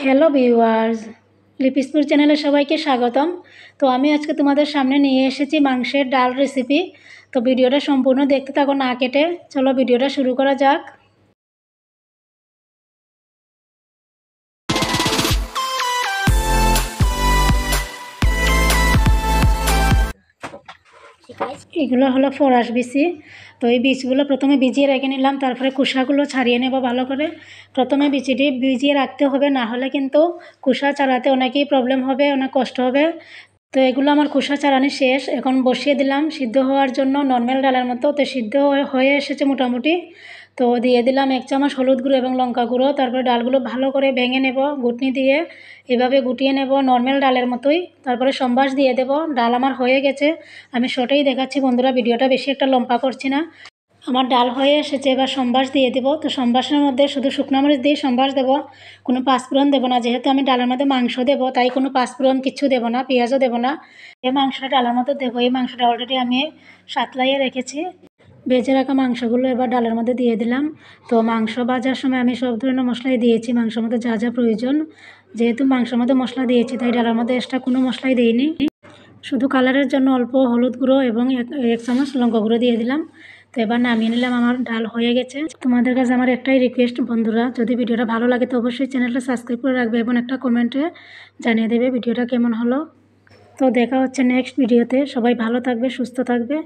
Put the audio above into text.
Hello viewers, লিপিসপুর চ্যানেলে সবাইকে স্বাগতম। তো আমি আজকে তোমাদের সামনে নিয়ে এসেছি মাংসের ডাল রেসিপি। তো ভিডিওটা সম্পূর্ণ দেখতে থাকো না কেটে। চলো ভিডিওটা শুরু করা যাক। এগুলো হলো ফরাস বিচি। তো এই বীজগুলো প্রথমে ভিজিয়ে রেখে নিলাম, তারপরে কুসাগুলো ছাড়িয়ে নেব ভালো করে। প্রথমে বিচিটি ভিজিয়ে রাখতে হবে, না হলে কিন্তু কুসা ছাড়াতে অনেকই প্রবলেম হবে, অনেক কষ্ট হবে। তো এগুলো আমার কুসা ছাড়ানি শেষ। এখন বসিয়ে দিলাম সিদ্ধ হওয়ার জন্য নর্মাল ডালের মতো। তো সিদ্ধ হয়ে এসেছে মোটামুটি। তো দিয়ে দিলাম 1 চামচ হলুদ গুঁড়ো এবং লঙ্কা গুঁড়ো। তারপরে ডালগুলো ভালো করে ভেঙে নেব ঘুটনি দিয়ে, এভাবে গুটিয়ে নেব নর্মাল ডালের মতোই। তারপরে সম্বাস দিয়ে দেব। ডাল আমার হয়ে গেছে, আমি শর্টেই দেখাচ্ছি বন্ধুরা, ভিডিওটা বেশি একটা লম্বা করছি না। আমার ডাল হয়ে এসেছে, এবার সম্বাস দিয়ে দেবো। তো সম্বাসের মধ্যে শুধু শুকনো মরিচ দিয়ে সম্বাস দেবো, কোনো পাঁচফোড়ন দেবো না। যেহেতু আমি ডালের মধ্যে মাংস দেবো, তাই কোনো পাঁচফোড়ন কিছু দেবো না, পেঁয়াজও দেবো না। এই মাংসটা ডালের মধ্যে দেবো। এই মাংসটা অলরেডি আমি সাতলাইয়ে রেখেছি। ভেজে রাখা মাংসগুলো এবার ডালের মধ্যে দিয়ে দিলাম। তো মাংস ভাজার সময় আমি সব ধরনের মশলাই দিয়েছি, মাংসের মধ্যে যা যা প্রয়োজন। যেহেতু মাংসের মধ্যে মশলা দিয়েছি, তাই ডালের মধ্যে এক্সট্রা কোনো মশলাই দিইনি। শুধু কালারের জন্য অল্প হলুদ গুঁড়ো এবং 1 চামচ লঙ্কা গুঁড়ো দিয়ে দিলাম। তো এবার নামিয়ে নিলাম, আমার ডাল হয়ে গেছে। তোমাদের কাছে আমার একটাই রিকোয়েস্ট বন্ধুরা, যদি ভিডিওটা ভালো লাগে তো অবশ্যই চ্যানেলটা সাবস্ক্রাইব করে রাখবে এবং একটা কমেন্টে জানিয়ে দেবে ভিডিওটা কেমন হলো। তো দেখা হচ্ছে নেক্সট ভিডিওতে। সবাই ভালো থাকবে, সুস্থ থাকবে।